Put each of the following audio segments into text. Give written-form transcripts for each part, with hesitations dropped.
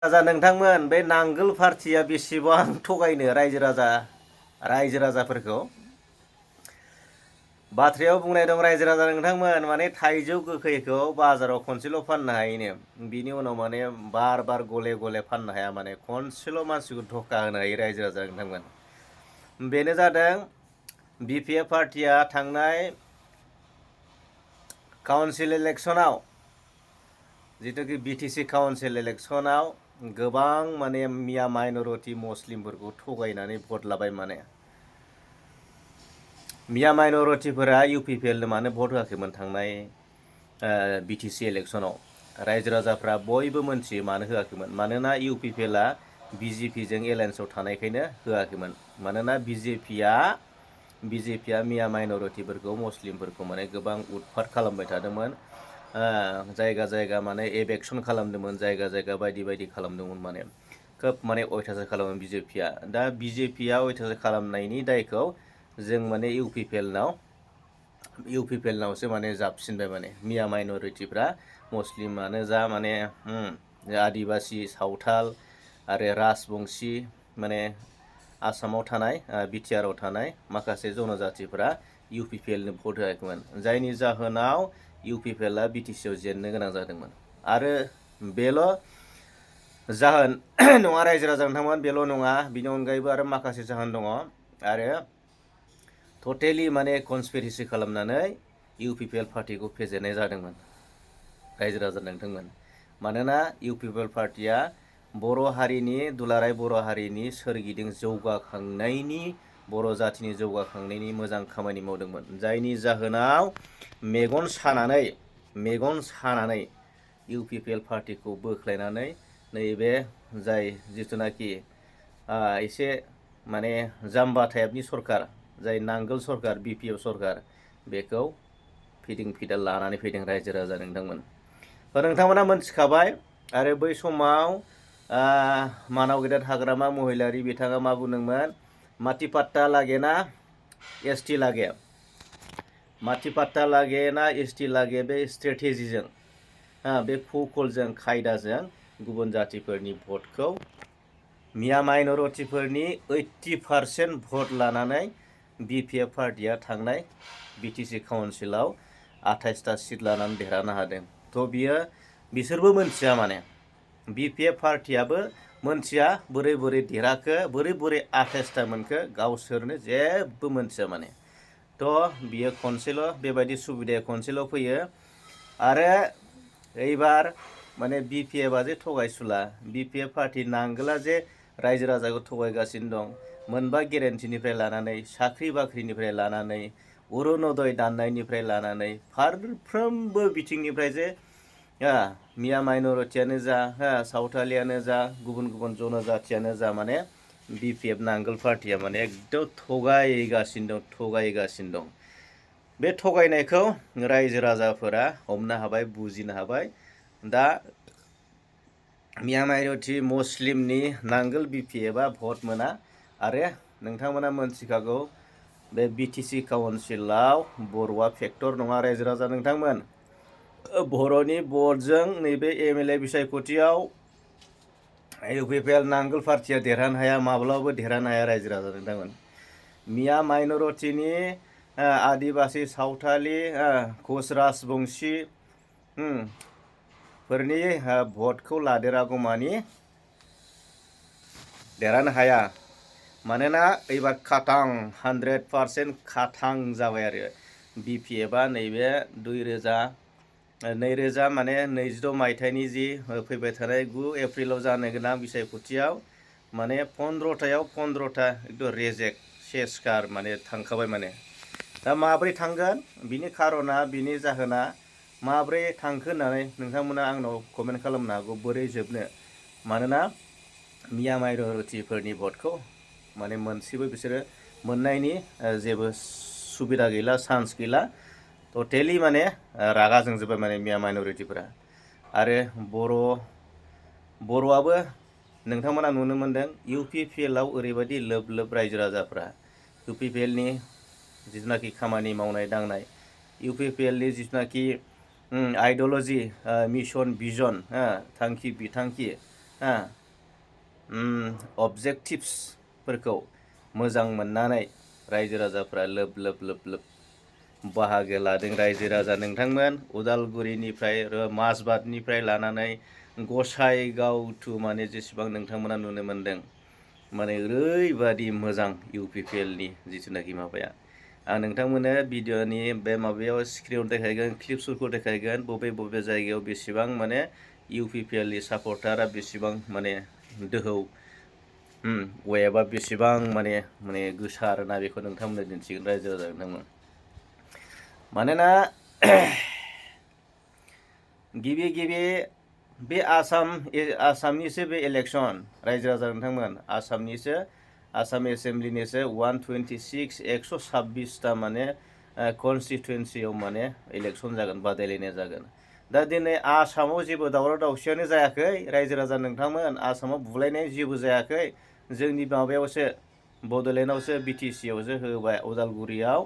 राजा नोंथांमोन बे नांगोल पार्टिया बेसेबां थगायनो रायजो राजाफोरखौ बाथ्रायाव बुंनाय दं रायजो राजा नोंथांमोन माने थाइजौ गोखैखौ बाजाराव खनसेल' फाननो हायोनो बिनि उनाव माने बार बार गले गले फाननो हाया माने खनसेल' मानसिखौ धक्का होनो हायो रायजो राजा नोंथांमोन बेनो जादों बिपिएफ पार्टिया थांनाय काउन्सिल इलेक्सनाव जिथुखि बिटिसि काउन्सिल इलेक्सनाव गोबां माने मिया माइनरिटि मुस्लिमफोरखौ थगायनानै भट लाबाय माने मिया माइनरिटिफोरा इउपिपिएलनो मानो भट होआखैमोन थांनाय बिटिसि इलेक्सनाव रायजो राजाफ्रा बयबो मोनथियो मानो होआखैमोन मानोना इउपिपिएलआ बिजेपिजों एलायन्सआव थानायखायनो होआखैमोन मानोना बिजेपिया मिया माइनरिटिफोरखौ मुस्लिमफोरखौ माने गोबां उतपात खालामबाय थादोंमोन जायगा जायगा माने एभेक्सन खालामदोंमोन जायगा जायगा बायदि बायदि खालामदोंमोन माने खोब माने अयथासार खालामो बिजेपिया दा बिजेपिया अयथासार खालामनायनि दायखौ जों माने इउपिपिएलनावसो माने जाबसिनबाय माने मिया माइनरिटिफ्रा मुस्लिमानो जा माने आदिबासि सावथाल आरो राजबंसि माने आसामाव थानाय बिटिआरआव थानाय माखासे जनजातिफोरा इउपिपिएलनो भट होआखैमोन जायनि जाहोनाव इउपिपिएलआ बिटिसिआव जेननो गोनां जादोंमोन आरो बेल' जाहोन नङा रायजो राजा नोंथांमोन बेल' नङा बिनि अनगायैबो आरो माखासे जाहोन दङ आरो टटेलि माने कनस्पिरेसि खालामनानै इउपिपिएल पार्टिखौ फेजेननाय जादोंमोन रायजो राजा नोंथांमोन मानोना इउपिपिएल पार्टिया बर' हारिनि दुलाराय बर' हारिनि सोरगिदिं जौगाखांनायनि बर' जातिनि जौगाखांनायनि मोजां खामानि मावदोंमोन जायनि जाहोनाव मेगन सानानै इउपिपिएल पार्टिखौ बोख्लायनानै नैबे जाय जिथुनाखि एसे माने जाम्बा टाइपनि सरकार जाय नांगोल सरकार बिपिएफ सरकार बेखौ फिदिं फिदा लानानै फैदों रायजो राजा नोंथांमोन नोंथांमोना मोनथिखाबाय आरो बै समाव मानाव गेदेर हाग्रामा महिलारि बिथाङा मा बुंदोंमोन माथि पाट्टा लागे ना एसटि लागे माथि पाट्टा लागे ना एसटि लागे बे स्ट्रेटेजिजों बे कौशलजों खायदाजों गुबुन जातिफोरनि भटखौ मिया माइनरिटिफोरनि 80% भट लानानै बिपिएफ पार्टिया थांनाय बिटिसि काउन्सिलाव 28टा सिट लानानै देरहानो हादों थ' बिसोरबो मोनथिया माने बिपिएफ पार्टियाबो मोनथिया बोरै देरहाखो बोरै 28टा मोनखो गावसोरनो जेबो मोनथिया माने थ' बियो खनसेल' बेबायदि सुबिदाया खनसेल' फैयो आरो एबार माने बिपिएफआ जे थगायसुला बिपिएफ पार्टि नांगोला जे रायजो राजाखौ थगायगासिनो दं मोनबा गेरेन्टिनिफ्राय लानानै साख्रि बाख्रिनिफ्राय लानानै अरुनदय दाननायनिफ्राय लानानै फारफ्रोमबो बिथिंनिफ्राय जे मिया माइनरिटियानो जा सावथालियानो जा गुबुन गुबुन जनजातियानो जा माने बिपिएफ नांगोल पार्टिया माने एकदम थगायगासिनो दं बे थगायनायखौ रायजो राजाफोरा हमनो हाबाय बुजिनो हाबाय दा मिया माइनरिटि मुस्लिमनि नांगोल बिपिएफआ भट मोना आरो नोंथांमोना मोनथिखागौ बे बिटिसि काउन्सिलाव बर'आ फेक्टर नङा रायजो राजा नोंथांमोन बर'नि भटजों नैबे एमएलए बिसायख'थियाव इउपिपिएल नांगोल पार्टिया देरहानो हाया माब्लाबाबो देरहानो हाया रायजो राजा नोंथांमोन मिया माइनरिटिनि आदिबासि सावथालि कच राजबंसि फोरनि भटखौ लादेरागौमानि देरहानो हाया मानोना एबार खाथां 100% खाथां जाबाय आरो बिपिएफआ नैबे 2022 मायथाइनि जि फैबाय थानाय 9 एप्रिलाव जानो गोनां बिसायख'थियाव माने 15थायाव 15था एकदम रेजेक्ट सेसकार माने थांखाबाय माने दा माब्रै थांगोन बिनि खार'ना बिनि जाहोना माब्रै थांखो होननानै नोंथांमोना आंनाव कमेन्ट खालामनो हागौ बोरै जोबनो मानोना मिया माइनरिटिफोरनि भटखौ माने मोनसेबो बिसोरो मोननायनि जेबो सुबिदा गैला चान्स गैला टटेलि माने रागा जोंजोब्बाय माने मिया माइनरिटिफोरा आरो बर'आबो नोंथांमोना नुनो मोनदों इउपिपिएलआव ओरैबायदि लोब लोब रायजो राजाफ्रा इउपिपिएलनि जिथुनाखि खामानि मावनाय दांनाय इउपिपिएलनि जिथुनाखि आइडिय'ल'जि मिशन भिजन थांखि बिथांखि अबजेक्टिभ्सफोरखौ मोजां मोननानै रायजो राजाफ्रा लोब लोब लोब लोब बाहागो लादों। रायजो राजा नोंथांमोन उदालगुरिनिफ्राय माजबादनिफ्राय लानानै गसाइगावथु माने जेसेबां नोंथांमोना नुनो मोनदों माने ओरैबादि मोजां UPPLनि जिथुनाखि माबाया। आं नोंथांमोननो भिडिअनि बे माबायाव स्क्रिनाव देखायगोन, क्लिप्सफोरखौ देखायगोन, बबे बबे जायगायाव बेसेबां माने UPPLनि सापर्टारा बेसेबां माने दोहौ, वेबआ बेसेबां माने गोसार ना बेखौ नोंथांमोननो दिन्थिगोन रायजो राजा नोंथांमोन। मानोना गिबि बे आसामनिसो बे इलेक्सन रायजो राजा नोंथांमोन, आसाम एसेम्ब्लिनिसो 126 126टा माने कनस्टिटुवेन्सियाव माने इलेक्सन जागोन, बादायलायनाय जागोन। दा दिनै आसामाव जेबो दावराव दावसियानो जायाखै रायजो राजा नोंथांमोन, आसामाव बुलायनाय जेबो जायाखै। जोंनि माबायावसो बड'लेण्डआवसो BTC-आवसो होबाय, उदालगुरियाव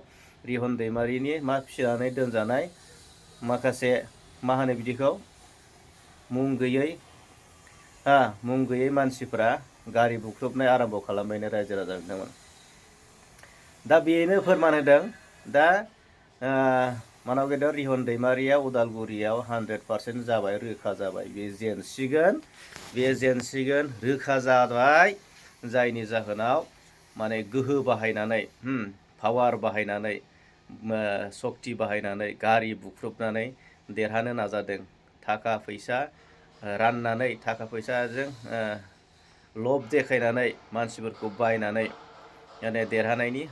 रिहन दैमारिनि फिसिनानै दोनजानाय माखासे मा होनो बिदिखौ मुं गैयै मानसिफ्रा गारि बुख्रुबनाय आराम्भ खालामबायनो रायजो राजा नोंथांमोन। दा बेनो फोरमान होदों। दा मानाव गेदेर रिहन दैमारिया उदालगुरियाव 100% जाबाय, रोखा जाबाय। बे जेनसिगोन रोखा जाबाय। जायनि जाहोनाव माने गोहो बाहायनानै, पावार बाहायनानै, सक्ति बाहायनानै गारि बुख्रुबनानै देरहानो नाजादों। थाखा फैसा राननानै, थाखा फैसाजों लब देखायनानै मानसिफोरखौ बायनानै माने देरहानायनि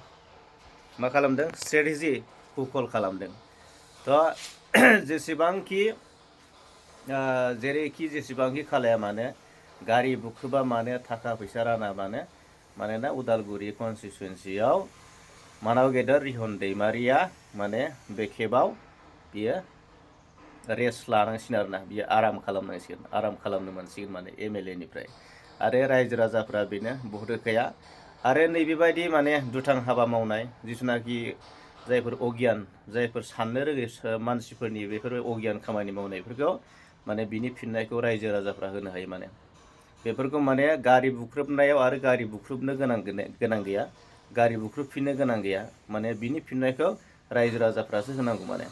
मा खालामदों, स्ट्रेटेजि कुकल खालामदों। थ' जेसेबांखि खालाया मानो, गारि बुख्रुबा मानो, थाखा फैसा राना मानो, मानोना उदालगुरि कनस्टिटुवेन्सियाव मानाव गेदेर रिहन दैमारिया माने बे खेबाव बियो रेस्ट लानांसिगोन आरोना, बियो आराम खालामनो मोनसिगोन माने MLA निफ्राय। आरो रायजो राजाफ्रा बेनो बहुत होखाया। आरो नैबेबायदि माने दुथां हाबा मावनाय जिथुनाखि जायफोर अगियान, जायफोर साननो रोङै मानसिफोरनि बेफोर अगियान खामानि मावनायफोरखौ माने बिनि फिननायखौ रायजो राजाफ्रा होनो हायो। माने बेफोरखौ माने गारि बुख्रुबनायाव आरो गारि बुख्रुबनो गोनां गैया, गारि बुख्रुबफिननो गोनां गैया, माने बिनि फिननायखौ रायजो राजाफ्रासो होनांगौ माने।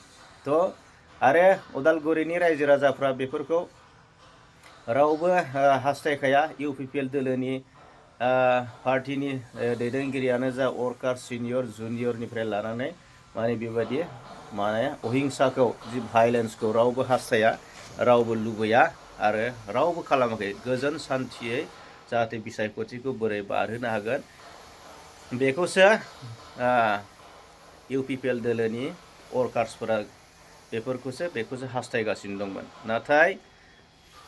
थ' आरो उदालगुरिनि रायजो राजाफ्रा बेफोरखौ रावबो हास्थायखाया। UPPL दोलोनि पार्टिनि दैदेनगिरियानो जा, वर्कार सिनियर जुनियरनिफ्राय लानानै माने बेबायदि माने अहिंसाखौ, जि भायलेन्सखौ रावबो हास्थाया, रावबो लुबैया आरो रावबो खालामाखै। गोजोन सान्थियै जाहाथे बिसायख'थिखौ बोरै बारहोनो हागोन बेखौसो UPPL दोलोनि वर्कार्सफोरा बेखौसो हास्थायगासिनो दंमोन। नाथाय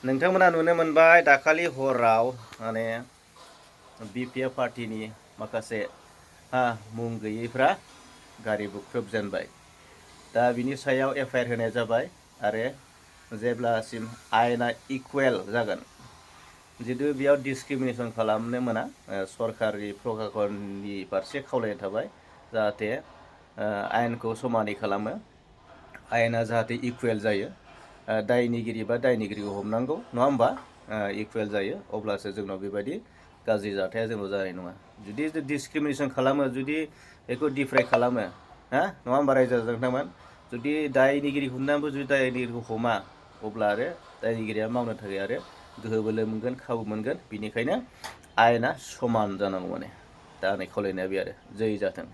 नोंथांमोना नुनो मोनबाय दाखालि हराव माने BPF पार्टिनि माखासे मुं गैयैफ्रा गारि बुख्रुबजेनबाय। दा बिनि सायाव FIR होनाय जाबाय। आरो जेब्लासिम आयेना इकुवेल जागोन, जितु बेयाव डिसक्रिमिनेसन खालामनो मोना, सरकारि प्रखाखननि फारसे खावलायनाय थाबाय जाहाथे आयेनखौ समानै खालामो, आयेना जाहाथे इकुवेल जायो। दायनिगिरि बा दायनिगिरिखौ हमनांगौ, नङा होमबा? इकुवेल जायो, अब्लासो जोंनाव बेबायदि गाज्रि जाथाया जोंनाव जानाय नङा। जुदि डिसक्रिमिनेसन खालामो, जुदि बेखौ डिफ्राय खालामो, नङा होमबा रायजो राजा नोंथांमोन? जुदि दायनिगिरिखौ हमनानैबो जुदि दायनिगिरिखौ हमा, अब्ला आरो दायनिगिरिया मावनो थाखाय आरो गोहो बोलो मोनगोन, खाबु मोनगोन। बिनिखायनो आयेना समान जानांगौ माने। दा आंनि खावलायनाया बे आरो। जै जाथों।